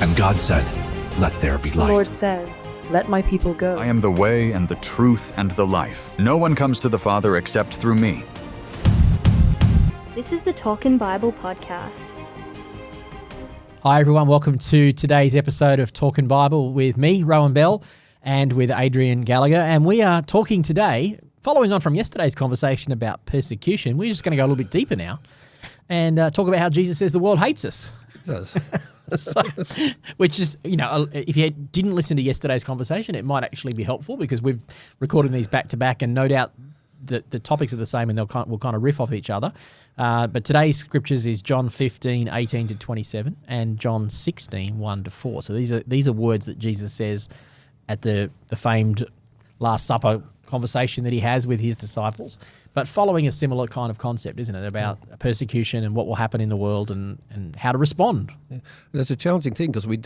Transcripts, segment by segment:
And God said, "Let there be The light." Lord says, "Let my people go." I am the way and the truth and the life. No one comes to the Father except through me. This is the Talkin' Bible podcast. Hi everyone, welcome to today's episode of Talkin' Bible with me, Rohan Bell, and with Adrian Gallagher. And we are talking today, following on from yesterday's conversation about persecution, we're just going to go a little bit deeper now and talk about how Jesus says the world hates us. It does. So, which is, you know, if you didn't listen to yesterday's conversation, it might actually be helpful because we've recorded these back to back, and no doubt the topics are the same and we'll kind of riff off each other. But today's scriptures is John 15, 18 to 27 and John 16, 1 to 4. So these are words that Jesus says at the famed Last Supper conversation that he has with his disciples, but following a similar kind of concept, isn't it, about persecution and what will happen in the world and how to respond. Yeah. And it's a challenging thing because we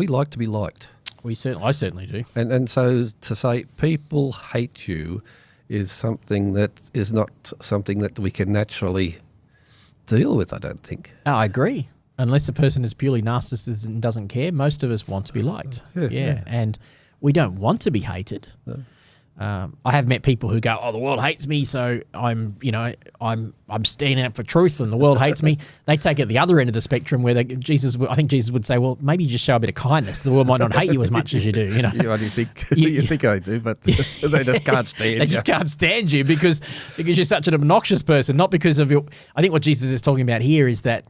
like to be liked. I certainly do. And so to say people hate you is something that is not something that we can naturally deal with, I don't think. Oh, I agree. Unless a person is purely narcissistic and doesn't care, most of us want to be liked. Yeah. And we don't want to be hated. No. I have met people who go, "Oh, the world hates me, so I'm standing up for truth, and the world hates me." They take it the other end of the spectrum, where I think Jesus would say, "Well, maybe you just show a bit of kindness. The world might not hate you as much as you do." You know, you only think you think I do, but they just can't stand you. They just can't stand you because you're such an obnoxious person, not because of your. I think what Jesus is talking about here is that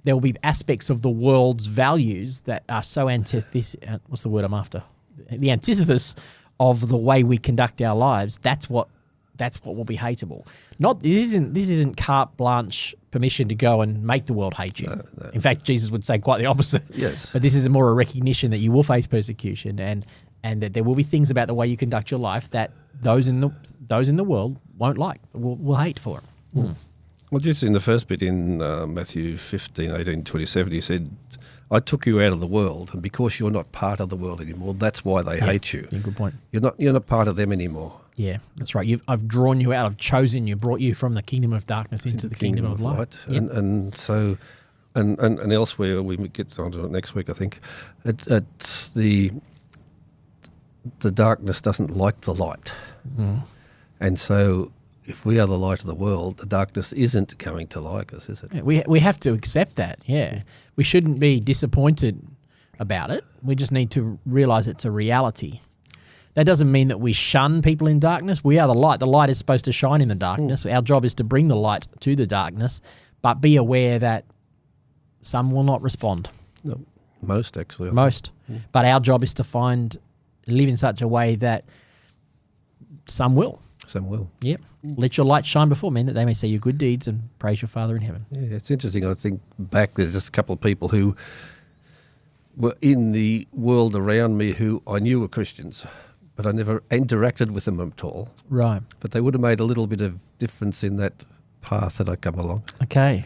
there will be aspects of the world's values that are so antithesis. What's the word I'm after? The antithesis of the way we conduct our lives. That's what will be hateable. This isn't carte blanche permission to go and make the world hate you. No. In fact, Jesus would say quite the opposite. Yes. But this is more a recognition that you will face persecution and that there will be things about the way you conduct your life that those in the world won't like, will hate for. Well, just in the first bit in Matthew 15, 18, 27, he said, "I took you out of the world, and because you're not part of the world anymore, that's why they hate you." Yeah, good point. You're not part of them anymore. Yeah, that's right. I've drawn you out. I've chosen you, brought you from the kingdom of darkness into the kingdom of light. Yep. And so, and elsewhere, we get onto it next week, I think. It's the darkness doesn't like the light, and so. If we are the light of the world, the darkness isn't going to like us, is it? Yeah, we have to accept that, yeah. We shouldn't be disappointed about it. We just need to realise it's a reality. That doesn't mean that we shun people in darkness. We are the light. The light is supposed to shine in the darkness. Our job is to bring the light to the darkness, but be aware that some will not respond. No, most, actually. Most. But our job is to live in such a way that some will. Some will. Yep. Let your light shine before men that they may see your good deeds and praise your Father in heaven. Yeah, it's interesting. I think back there's just a couple of people who were in the world around me who I knew were Christians, but I never interacted with them at all. Right. But they would have made a little bit of difference in that path that I come along. Okay.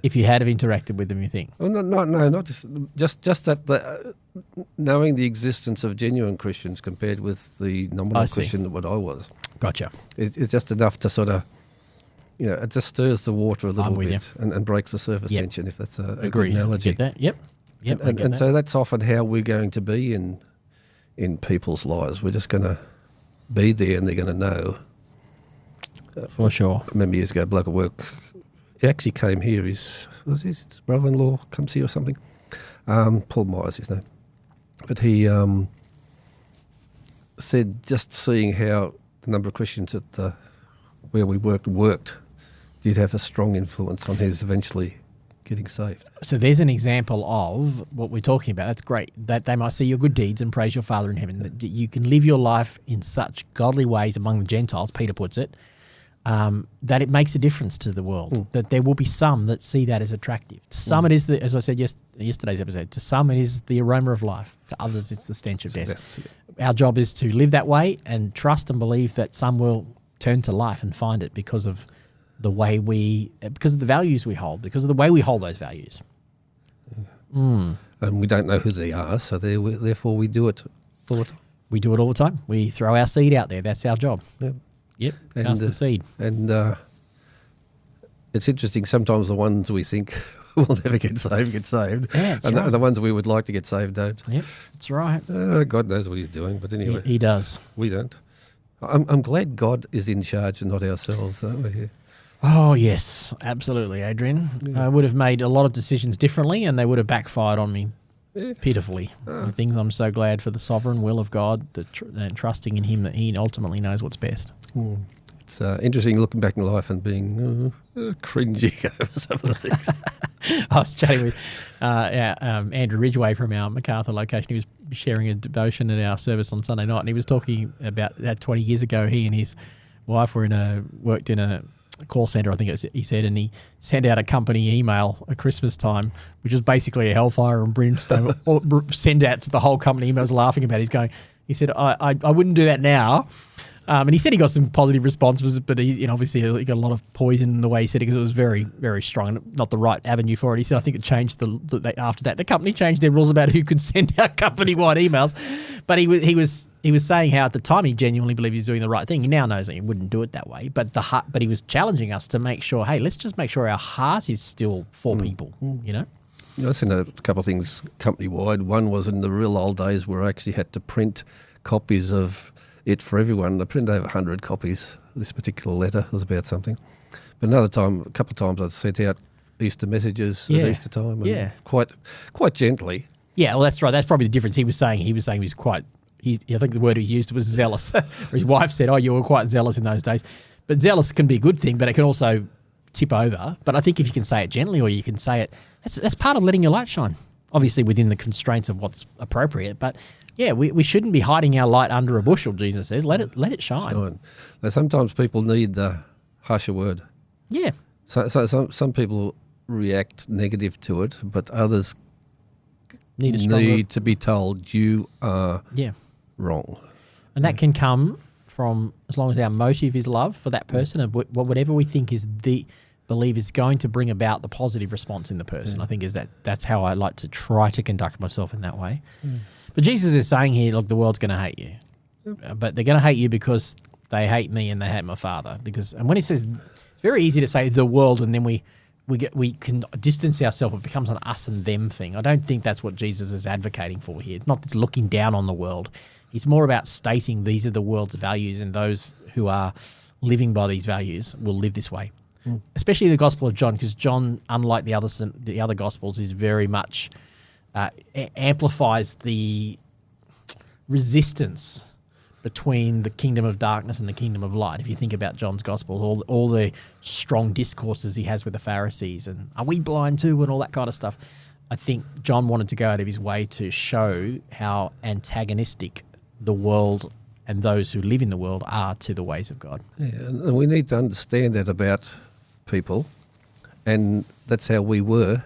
If you had have interacted with them, you think? Well, no, not just that knowing the existence of genuine Christians compared with the nominal Christian that what I was. Gotcha. It's just enough to sort of, it just stirs the water a little bit and breaks the surface tension, if that's a good analogy. Get that? Yep. And so that's often how we're going to be in people's lives. We're just going to be there and they're going to know. For sure. I remember years ago, a bloke at work, he actually came here. His brother-in-law comes here or something. Paul Myers, his name. But he said just seeing how the number of Christians at where we worked did have a strong influence on his eventually getting saved. So there's an example of what we're talking about. That's great. That they might see your good deeds and praise your Father in heaven. That you can live your life in such godly ways among the Gentiles, Peter puts it, that it makes a difference to the world. That there will be some that see that as attractive. To some it is, as I said yesterday's episode, to some it is the aroma of life. To others it's the stench of death. Our job is to live that way and trust and believe that some will turn to life and find it because of the way because of the values we hold, because of the way we hold those values. And we don't know who they are, so therefore we do it all the time. We do it all the time. We throw our seed out there. That's our job. Yep. Yep. Cast the seed. And it's interesting. Sometimes the ones we think will never get saved. Yeah, that's and right. the ones we would like to get saved don't. Yep, that's right. God knows what he's doing, but anyway. He does. We don't. I'm glad God is in charge and not ourselves, aren't we? Oh, yes, absolutely, Adrian. I would have made a lot of decisions differently and they would have backfired on me pitifully. The things I'm so glad for the sovereign will of God, and trusting in him that he ultimately knows what's best. It's interesting looking back in life and being cringy over some of the things. I was chatting with Andrew Ridgway from our MacArthur location. He was sharing a devotion at our service on Sunday night, and he was talking about that 20 years ago. He and his wife worked in a call centre, I think he said, and he sent out a company email at Christmas time, which was basically a hellfire and brimstone, or send out to the whole company. He was laughing about it. He said, I wouldn't do that now. And he said he got some positive responses, but obviously he got a lot of poison in the way he said it because it was very, very strong and not the right avenue for it. He said, I think it changed after that. The company changed their rules about who could send out company-wide emails. But he was saying how at the time he genuinely believed he was doing the right thing. He now knows that he wouldn't do it that way. But he was challenging us to make sure, hey, let's just make sure our heart is still for people, I've seen a couple of things company-wide. One was in the real old days where I actually had to print copies of it for everyone. I printed over 100 copies. This particular letter was about something. But a couple of times I'd sent out Easter messages at Easter time. And quite gently. Yeah, well, that's right. That's probably the difference. He was saying he was quite. I think the word he used was zealous. His wife said, "Oh, you were quite zealous in those days." But zealous can be a good thing, but it can also tip over. But I think if you can say it gently, or you can say it, that's part of letting your light shine. Obviously, within the constraints of what's appropriate, but. Yeah, we shouldn't be hiding our light under a bushel, Jesus says. Let it shine. Now, sometimes people need the harsher word. Yeah. So some people react negative to it, but others need to be told you are wrong. And that can come from, as long as our motive is love for that person and whatever we think believe is going to bring about the positive response in the person. I think that's how I like to try to conduct myself in that way. But Jesus is saying here, look, the world's going to hate you. But they're going to hate you because they hate me and they hate my Father. And when he says, it's very easy to say the world and then we can distance ourselves. It becomes an us and them thing. I don't think that's what Jesus is advocating for here. It's not this looking down on the world. It's more about stating these are the world's values and those who are living by these values will live this way. Especially the Gospel of John, because John, unlike the other Gospels, is very much amplifies the resistance between the kingdom of darkness and the kingdom of light. If you think about John's Gospel, all the strong discourses he has with the Pharisees and are we blind too and all that kind of stuff. I think John wanted to go out of his way to show how antagonistic the world and those who live in the world are to the ways of God. Yeah, and we need to understand that about people, and that's how we were,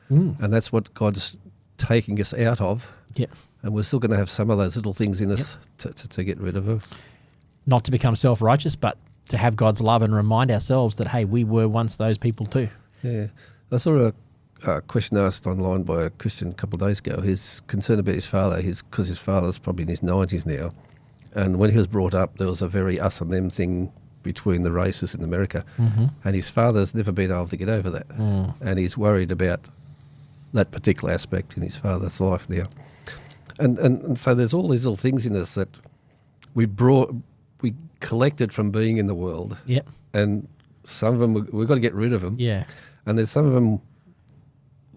and that's what God's taking us out of. Yep. And we're still going to have some of those little things in us to get rid of. Not to become self-righteous, but to have God's love and remind ourselves that, hey, we were once those people too. Yeah. I saw a question asked online by a Christian a couple of days ago. He's concerned about his father, because his father's probably in his 90s now. And when he was brought up, there was a very us and them thing between the races in America. And his father's never been able to get over that. And he's worried about that particular aspect in his father's life now. And so there's all these little things in us that we collected from being in the world. Yep. And some of them, we've got to get rid of them. Yeah. And there's some of them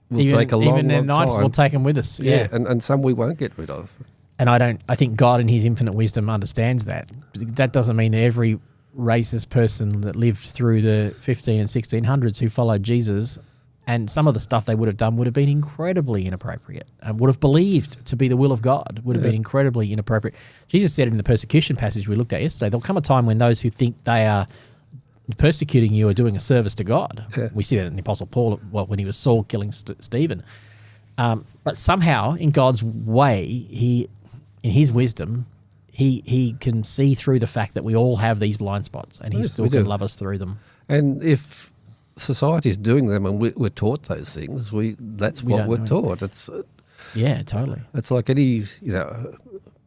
will take a long time. We'll take them with us. Yeah. And some we won't get rid of. And I think God in his infinite wisdom understands that. That doesn't mean that every racist person that lived through the 15 and 1600s who followed Jesus, and some of the stuff they would have done would have been incredibly inappropriate and would have believed to be the will of God, would have been incredibly inappropriate. Jesus said in the persecution passage we looked at yesterday, there'll come a time when those who think they are persecuting you are doing a service to God. Yeah. We see that in the Apostle Paul, when he was Saul killing Stephen. But somehow, in God's way, in his wisdom, he can see through the fact that we all have these blind spots, and he still can love us through them. And if society is doing them and we're taught those things, that's what we're taught. Yeah, totally. It's like any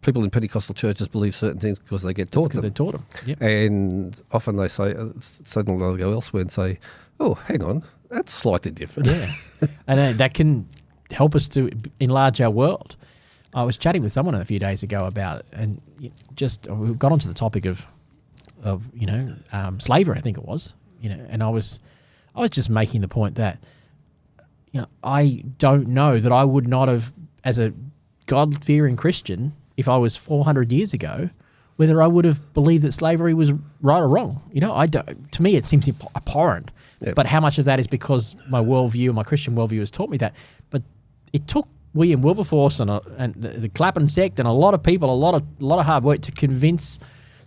people in Pentecostal churches believe certain things because they get taught Because them. they taught them. Yep. And often they say, suddenly they'll go elsewhere and say, oh, hang on, that's slightly different. Yeah. And that can help us to enlarge our world. I was chatting with someone a few days ago about it, and we got onto the topic of slavery, I think it was, and I was just making the point that, I don't know that I would not have, as a God-fearing Christian, if I was 400 years ago, whether I would have believed that slavery was right or wrong. I don't. To me, it seems abhorrent. Yep. But how much of that is because my worldview, my Christian worldview, has taught me that? But it took William Wilberforce and the Clapham sect and a lot of people, a lot of hard work to convince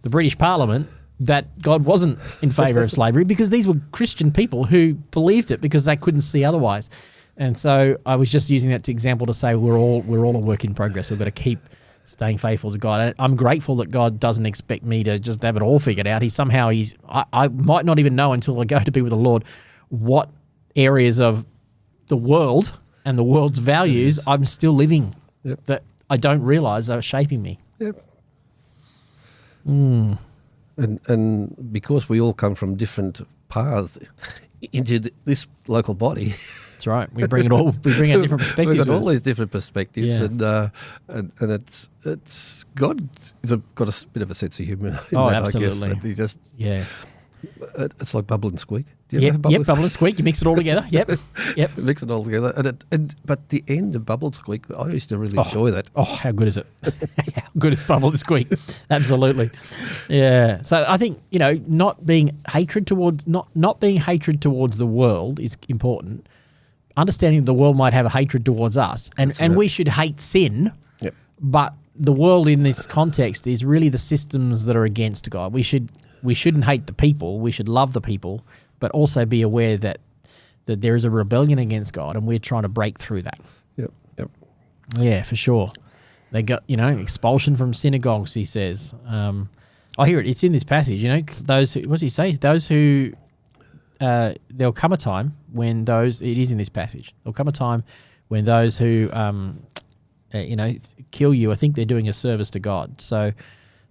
the British Parliament that God wasn't in favour of slavery, because these were Christian people who believed it because they couldn't see otherwise. And so I was just using that example to say we're all a work in progress. We've got to keep staying faithful to God. And I'm grateful that God doesn't expect me to just have it all figured out. I might not even know until I go to be with the Lord what areas of the world and the world's values I'm still living that I don't realise are shaping me. Yep. And because we all come from different paths into this local body. That's right. We bring our different perspectives. We've got with all us. these different perspectives, Yeah. and it's God has got a bit of a sense of humour. Oh, that, absolutely. I guess, that he just Yeah. it's like bubble and squeak. Do you ever Yep. have bubble Bubble and squeak. You mix it all together. Yep. Yep. Mix it all together, but the end of bubble and squeak, I used to really enjoy that. Oh, how good is it? How good is Bubble and Squeak? Absolutely. Yeah. So I think, not being hatred towards the world is important. Understanding the world might have a hatred towards us, and we should hate sin. Yep. But the world in this context is really the systems that are against God. We shouldn't hate the people. We should love the people, but also be aware that there is a rebellion against God, and we're trying to break through that. Yep. Yeah, for sure. They got, expulsion from synagogues, he says. I hear it. It's in this passage, those who, what does he say? Those who, there'll come a time when it is in this passage, there'll come a time when those who, kill you, I think they're doing a service to God. So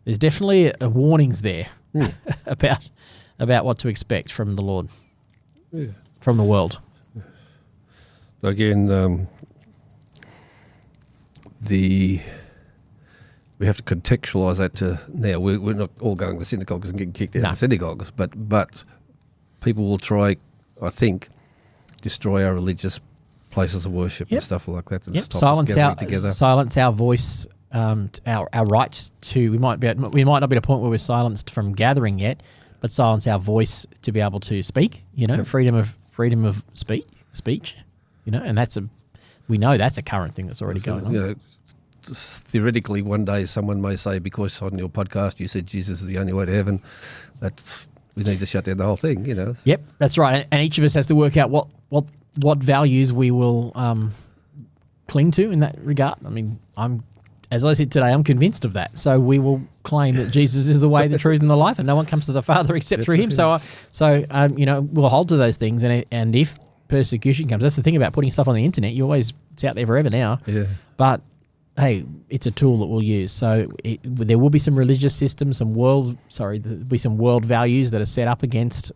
there's definitely warnings there about what to expect from the Lord, from the world. Again, we have to contextualise that to now. We're not all going to synagogues and getting kicked out of synagogues, but people will try, I think, destroy our religious places of worship and stuff like that. And stop us gathering together. Silence our voice, our rights to. We might not be at a point where we're silenced from gathering yet, but silence our voice to be able to speak. Freedom of speech. And we know that's a current thing that's already going on. Theoretically, one day someone may say, because on your podcast you said Jesus is the only way to heaven, we need to shut down the whole thing. Yep, that's right. And each of us has to work out what values we will cling to in that regard. I mean, as I said today, I'm convinced of that. So we will claim that Jesus is the way, the truth, and the life, and no one comes to the Father except through Him. So we'll hold to those things, and if persecution comes, that's the thing about putting stuff on the internet. It's out there forever now. Yeah. But hey, it's a tool that we'll use. So there will be some religious systems, there'll be some world values that are set up against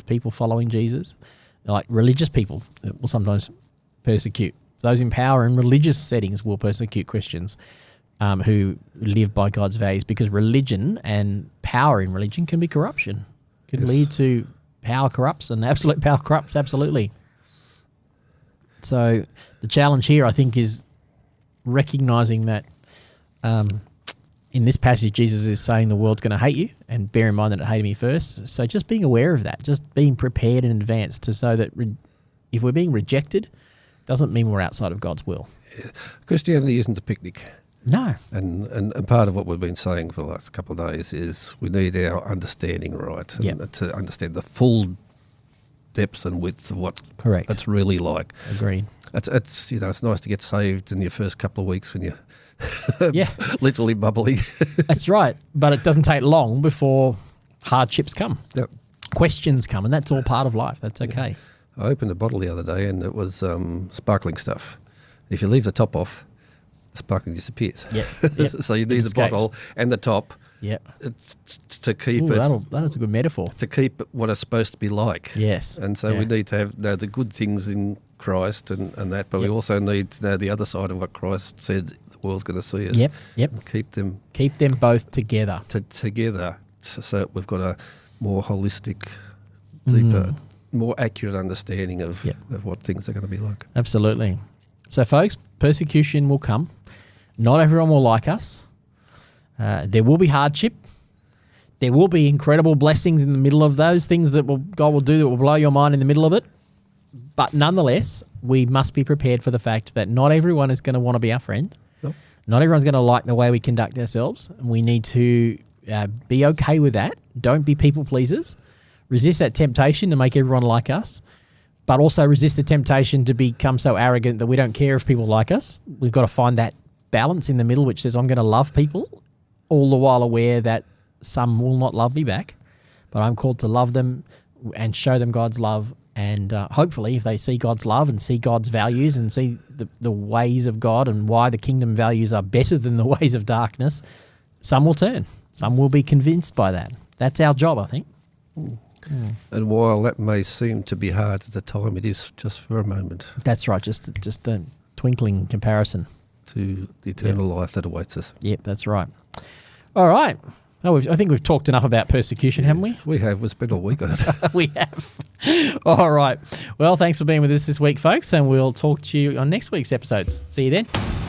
people following Jesus. Like religious people will sometimes persecute. Those in power in religious settings will persecute Christians who live by God's values, because religion and power in religion can be corruption. Can lead to power corrupts, and absolute power corrupts, absolutely. So the challenge here, I think, is recognising that in this passage, Jesus is saying the world's going to hate you, and bear in mind that it hated me first. So just being aware of that, just being prepared in advance so that if we're being rejected, doesn't mean we're outside of God's will. Christianity isn't a picnic. No. And part of what we've been saying for the last couple of days is we need our understanding right, and to understand the full depth and width of what it's really like. Agreed. It's it's nice to get saved in your first couple of weeks when you're literally bubbling. That's right. But it doesn't take long before hardships come. Yep. Questions come, and that's all part of life. That's okay. I opened a bottle the other day and it was sparkling stuff. If you leave the top off, sparkling disappears. Yep. So you need the escapes. bottle and the top Yep. to keep That's a good metaphor. to keep what it's supposed to be like. Yes. And so we need to have the good things in Christ and that, but we also need to know the other side of what Christ said the world's going to see us. Yep. And keep them both together. together so we've got a more holistic, deeper, more accurate understanding of what things are going to be like. Absolutely. So, folks, persecution will come. Not everyone will like us. There will be hardship. There will be incredible blessings in the middle of those things that God will do that will blow your mind in the middle of it. But nonetheless, we must be prepared for the fact that not everyone is going to want to be our friend. Nope. Not everyone's going to like the way we conduct ourselves. And we need to be okay with that. Don't be people pleasers. Resist that temptation to make everyone like us, but also resist the temptation to become so arrogant that we don't care if people like us. We've got to find that balance in the middle, which says I'm going to love people, all the while aware that some will not love me back, but I'm called to love them and show them God's love. And hopefully if they see God's love and see God's values and see the ways of God and why the kingdom values are better than the ways of darkness, some will turn. Some will be convinced by that. That's our job, I think. And while that may seem to be hard at the time, it is just for a moment. That's right, just the twinkling comparison. To the eternal life that awaits us. Yep, that's right. All right. Oh, I think we've talked enough about persecution, haven't we? We have. We've spent all week on it. We have. All right. Well, thanks for being with us this week, folks, and we'll talk to you on next week's episodes. See you then.